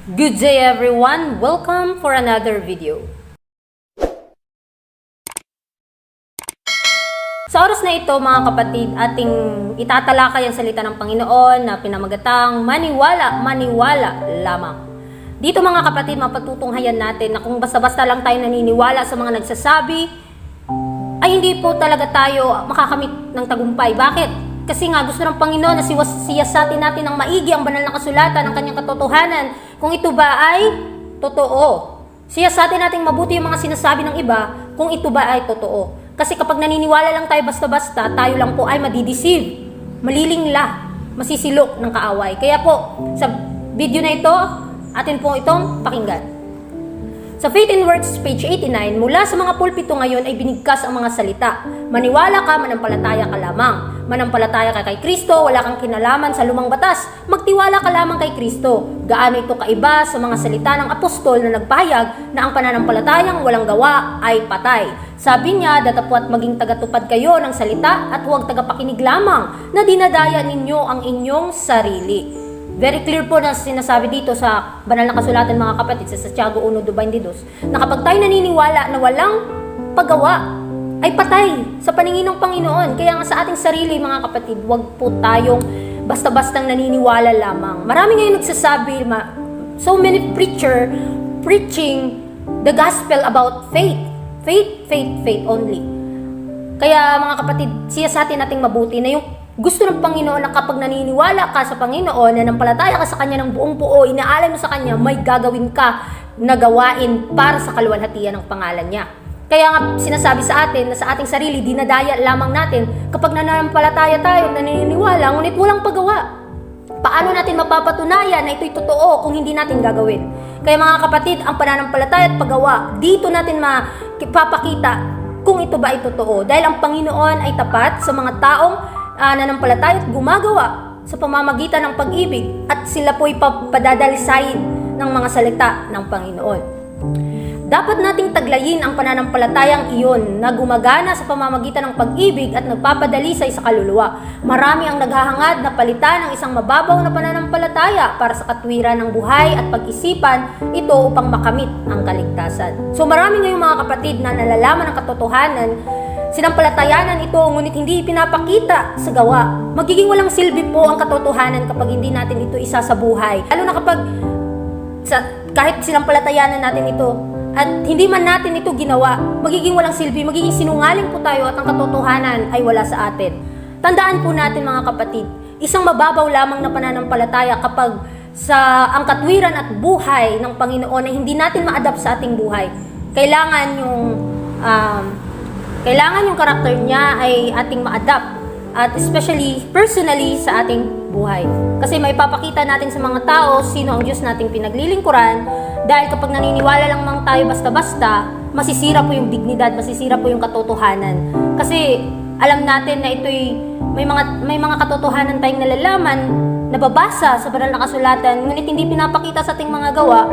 Good day everyone! Welcome for another video. Sa oras na ito mga kapatid, ating itatalakay ang salita ng Panginoon na pinamagatang maniwala, maniwala lamang. Dito mga kapatid, mapatutunghayan natin na kung basta-basta lang tayo naniniwala sa mga nagsasabi, ay hindi po talaga tayo makakamit ng tagumpay. Bakit? Kasi nga gusto ng Panginoon na siyasatin natin ng maigi ang banal na kasulatan ng kanyang katotohanan. Kung ito ba ay totoo. Siyasatin natin mabuti yung mga sinasabi ng iba kung ito ba ay totoo. Kasi kapag naniniwala lang tayo basta-basta, tayo lang po ay madideceive, malilingla, masisilok ng kaaway. Kaya po, sa video na ito, atin po itong pakinggan. Sa Faith and Works, page 89, mula sa mga pulpito ngayon ay binigkas ang mga salita. Maniwala ka, manampalataya ka lamang. Manampalataya ka kay Kristo, wala kang kinalaman sa lumang batas. Magtiwala ka lamang kay Kristo. Gaano ito kaiba sa mga salita ng apostol na nagpahayag na ang pananampalatayang walang gawa ay patay. Sabi niya, datapwat maging tagatupad kayo ng salita at huwag tagapakinig lamang na dinadaya ninyo ang inyong sarili. Very clear po na sinasabi dito sa banal na kasulatan mga kapatid sa Santiago 1:22 na kapag tayo naniniwala na walang paggawa ay patay sa paningin ng Panginoon. Kaya nga sa ating sarili mga kapatid, wag po tayong basta-bastang naniniwala lamang. Marami ngayon nagsasabi, so many preaching the gospel about faith. Faith only. Kaya mga kapatid, siyasatin nating mabuti na yung gusto ng Panginoon na kapag naniniwala ka sa Panginoon, nanampalataya ka sa Kanya ng buong buo, inaalay mo sa Kanya, may gagawin ka na gawain para sa kaluwalhatian ng pangalan niya. Kaya nga sinasabi sa atin na sa ating sarili, dinadaya lamang natin kapag nanampalataya tayo, naniniwala, ngunit walang paggawa. Paano natin mapapatunayan na ito'y totoo kung hindi natin gagawin? Kaya mga kapatid, ang pananampalataya at paggawa, dito natin mapapakita kung ito ba ay totoo. Dahil ang Panginoon ay tapat sa mga taong nanampalataya at gumagawa sa pamamagitan ng pag-ibig at sila po'y padadalisayin ng mga salita ng Panginoon. Dapat nating taglayin ang pananampalatayang iyon na gumagana sa pamamagitan ng pag-ibig at nagpapadalisay sa kaluluwa. Marami ang naghahangad na palitan ng isang mababaw na pananampalataya para sa katwiran ng buhay at pag-isipan ito upang makamit ang kaligtasan. So marami ngayong mga kapatid na nalalaman ang katotohanan, sinampalatayanan ito ngunit hindi ipinapakita sa gawa. Magiging walang silbi po ang katotohanan kapag hindi natin ito isa sa buhay. Lalo na kapag kahit sinampalatayanan natin ito at hindi man natin ito ginawa, magiging walang silbi, magiging sinungaling po tayo at ang katotohanan ay wala sa atin. Tandaan po natin mga kapatid, isang mababaw lamang na pananampalataya kapag ang katwiran at buhay ng Panginoon ay hindi natin ma-adapt sa ating buhay. Kailangan yung karakter niya ay ating ma-adapt at especially personally sa ating buhay. Kasi may papakita natin sa mga tao sino ang Diyos nating pinaglilingkuran dahil kapag naniniwala lang mang tayo basta-basta, masisira po yung dignidad, masisira po yung katotohanan. Kasi alam natin na ito'y may mga katotohanan tayong nalalaman, nababasa sa banal na kasulatan, ngunit hindi pinapakita sa ating mga gawa,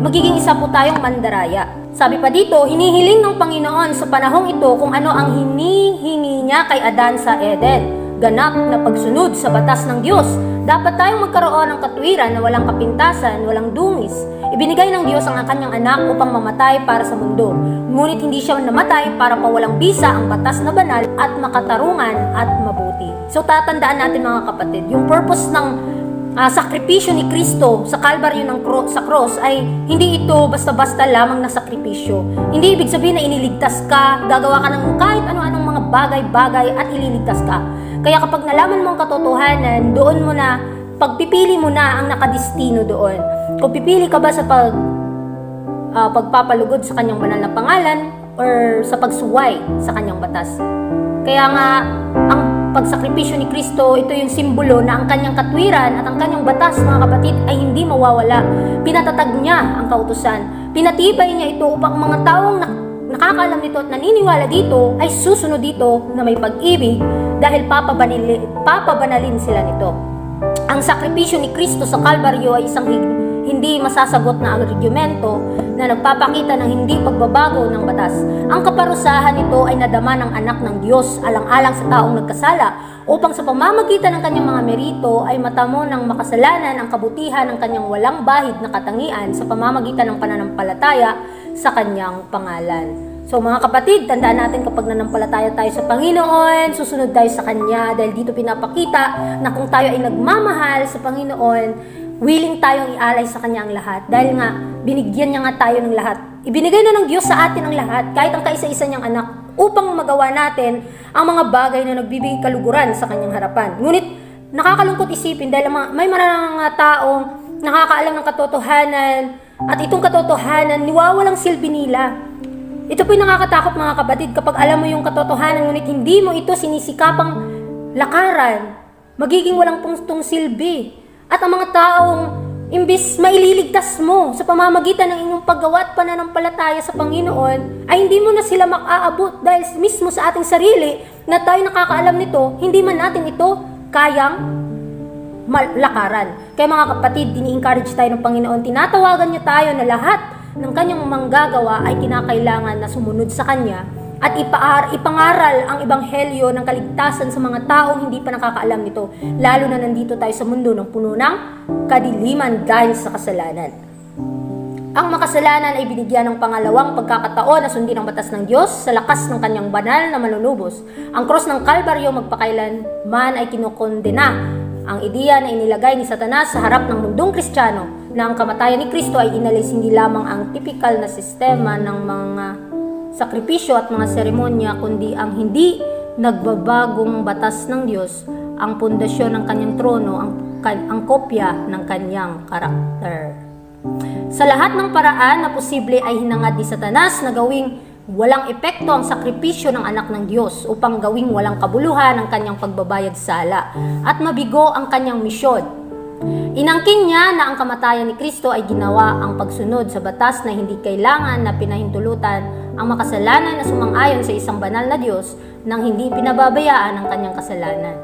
magiging isa po tayong mandaraya. Sabi pa dito, hinihiling ng Panginoon sa panahong ito kung ano ang hinihingi niya kay Adan sa Eden. Ganap na pagsunod sa batas ng Diyos. Dapat tayong magkaroon ng katwiran na walang kapintasan, walang dungis. Ibinigay ng Diyos ang kanyang anak upang mamatay para sa mundo. Ngunit hindi siya namatay para pawalang bisa ang batas na banal at makatarungan at mabuti. So tatandaan natin mga kapatid, yung purpose ng sakripisyo ni Kristo sa Kalbaryo sa cross ay hindi ito basta-basta lamang na sakripisyo. Hindi ibig sabihin na iniligtas ka, gagawa ka ng kahit ano-anong mga bagay-bagay at ililigtas ka. Kaya kapag nalaman mo ang katotohanan, doon mo na, pagpipili mo na ang nakadestino doon. Kung pipili ka ba sa pagpapalugod sa kanyang banal na pangalan or sa pagsuway sa kanyang batas. Kaya nga, ang pagsakripisyo ni Kristo, ito yung simbolo na ang kanyang katwiran at ang kanyang batas, mga kapatid, ay hindi mawawala. Pinatatag niya ang kautusan. Pinatibay niya ito upang mga taong nakakaalam nito at naniniwala dito ay susunod dito na may pag-ibig dahil papabanalin sila nito. Ang sakripisyo ni Kristo sa Kalbaryo ay isang hindi masasagot na argumento na nagpapakita ng hindi pagbabago ng batas. Ang kaparusahan nito ay nadama ng anak ng Diyos alang-alang sa taong nagkasala upang sa pamamagitan ng kanyang mga merito ay matamo ng makasalanan ang kabutihan ng kanyang walang bahid na katangian sa pamamagitan ng pananampalataya sa kanyang pangalan. So mga kapatid, tandaan natin kapag nanampalataya tayo sa Panginoon, susunod tayo sa Kanya dahil dito pinapakita na kung tayo ay nagmamahal sa Panginoon, willing tayong ialay sa Kanya ang lahat. Dahil nga, binigyan niya nga tayo ng lahat. Ibinigay na ng Diyos sa atin ang lahat, kahit ang kaisa-isa niyang anak, upang magawa natin ang mga bagay na nagbibigay kaluguran sa Kanyang harapan. Ngunit, nakakalungkot isipin dahil may mga taong nakakaalam ng katotohanan at itong katotohanan, niwawalang silbi nila. Ito po'y nakakatakot mga kapatid kapag alam mo yung katotohanan ngunit hindi mo ito sinisikapang lakaran, magiging walang pungtong silbi. At ang mga taong imbis maililigtas mo sa pamamagitan ng inyong paggawa at pananampalataya sa Panginoon, ay hindi mo na sila makaabot dahil mismo sa ating sarili na tayo nakakaalam nito, hindi man natin ito kayang lakaran. Kaya mga kapatid, ini-encourage tayo ng Panginoon, tinatawagan niya tayo na lahat ng kanyang manggagawa ay kinakailangan na sumunod sa kanya at ipangaral ang ebanghelyo ng kaligtasan sa mga taong hindi pa nakakaalam nito, lalo na nandito tayo sa mundo ng puno ng kadiliman dahil sa kasalanan. Ang makasalanan ay binigyan ng pangalawang pagkakataon na sundin ang batas ng Diyos sa lakas ng kanyang banal na manunubos. Ang cross ng Kalbaryo magpakailanman ay kinokondena ang ideya na inilagay ni Satanas sa harap ng mundong Kristiyano na ang kamatayan ni Kristo ay inalis hindi lamang ang tipikal na sistema ng mga sakripisyo at mga seremonya, kundi ang hindi nagbabagong batas ng Diyos, ang pundasyon ng kanyang trono, ang kopya ng kanyang karakter. Sa lahat ng paraan na posible ay hinangad ni Satanas na gawing walang epekto ang sakripisyo ng anak ng Diyos upang gawing walang kabuluhan ang kanyang pagbabayad sala at mabigo ang kanyang misyon. Inangkin niya na ang kamatayan ni Kristo ay ginawa ang pagsunod sa batas na hindi kailangan na pinahintulutan ang makasalanan na sumang-ayon sa isang banal na Diyos nang hindi pinababayaan ang kanyang kasalanan.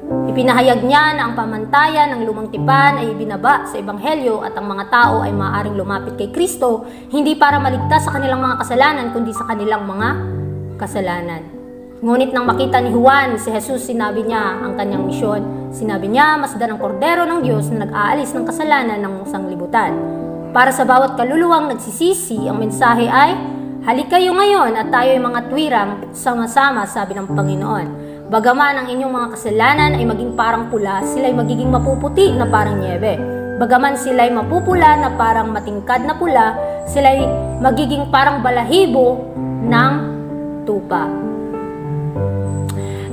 Ipinahayag niya na ang pamantayan ng lumang tipan ay ibinaba sa ebanghelyo at ang mga tao ay maaaring lumapit kay Kristo hindi para maligtas sa kanilang mga kasalanan kundi sa kanilang mga kasalanan. Ngunit nang makita ni Juan si Jesus, sinabi niya ang kanyang misyon. Sinabi niya, masdan ang kordero ng Diyos na nag-aalis ng kasalanan ng sanglibutan. Para sa bawat kaluluwang nagsisisi, ang mensahe ay, halika kayo ngayon at tayo ay mga tuwirang sama-sama, sabi ng Panginoon. Bagaman ang inyong mga kasalanan ay maging parang pula, sila ay magiging mapuputi na parang niebe. Bagaman sila ay mapupula na parang matingkad na pula, sila ay magiging parang balahibo ng tupa.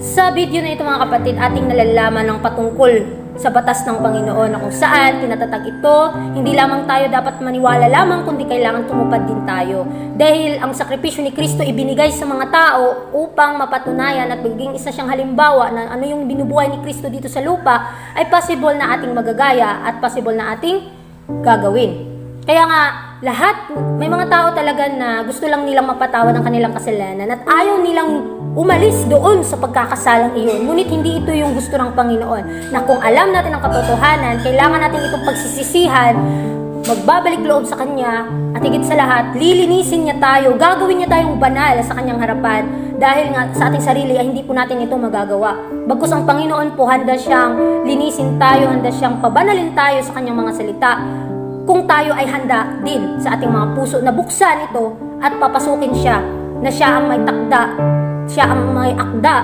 Sa video na ito mga kapatid, ating nalalaman ng patungkol sa batas ng Panginoon na kung saan tinatatag ito, hindi lamang tayo dapat maniwala lamang kundi kailangan tumupad din tayo. Dahil ang sakripisyo ni Kristo ibinigay sa mga tao upang mapatunayan at maging isa siyang halimbawa na ano yung binubuhay ni Kristo dito sa lupa ay possible na ating magagaya at possible na ating gagawin. Kaya nga, may mga tao talaga na gusto lang nilang mapatawad ang kanilang kasalanan at ayaw nilang umalis doon sa pagkakasalang iyon. Ngunit hindi ito yung gusto ng Panginoon, na kung alam natin ang katotohanan, kailangan natin itong pagsisisihan, magbabalik loob sa Kanya, at higit sa lahat, lilinisin niya tayo, gagawin niya tayong banal sa Kanyang harapan, dahil nga sa ating sarili ay hindi po natin ito magagawa. Bagkus ang Panginoon po, handa siyang linisin tayo, handa siyang pabanalin tayo sa Kanyang mga salita, kung tayo ay handa din sa ating mga puso na buksan ito at papasukin siya, na siya ang may takda, siya ang may akda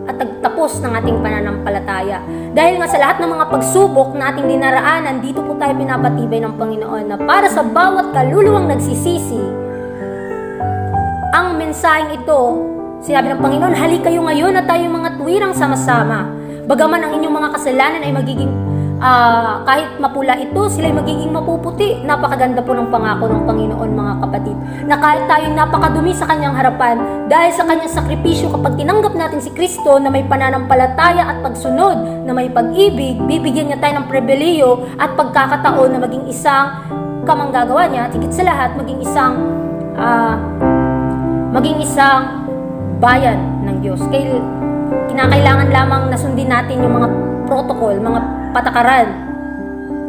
at tagtapos ng ating pananampalataya. Dahil nga sa lahat ng mga pagsubok na ating dinaraanan, dito po tayo pinapatibay ng Panginoon na para sa bawat kaluluwang nagsisisi, ang mensaheng ito, sinabi ng Panginoon, halika kayo ngayon at tayo mga tuwirang sama-sama. Bagaman ang inyong mga kasalanan ay magiging kahit mapula ito, sila ay magiging mapuputi. Napakaganda po ng pangako ng Panginoon mga kapatid, na kahit tayo napakadumi sa Kanyang harapan, dahil sa Kanyang sakripisyo, kapag tinanggap natin si Kristo na may pananampalataya at pagsunod, na may pag-ibig, bibigyan niya tayo ng pribileyo at pagkakataon na maging isang kamanggagawa niya, at higit sa lahat maging isang bayan ng Diyos. Kaya kinakailangan lamang na sundin natin yung mga protocol, mga patakaran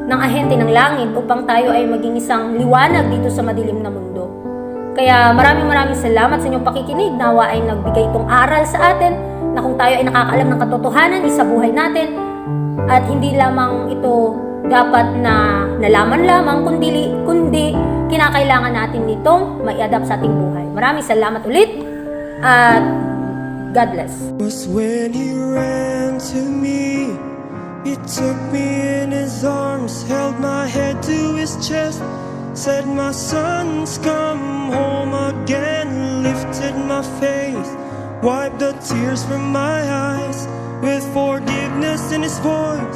ng ahente ng langit upang tayo ay maging isang liwanag dito sa madilim na mundo. Kaya maraming salamat sa inyong pakikinig. Nawa ay nagbigay itong aral sa atin na kung tayo ay nakakaalam ng katotohanan sa buhay natin at hindi lamang ito dapat na nalaman lamang kundi kinakailangan natin nitong mai-adapt sa ating buhay. Maraming salamat ulit at God bless. Was when he ran to me, he took me in his arms, held my head to his chest, said my son's come home again, lifted my face, wiped the tears from my eyes, with forgiveness in his voice.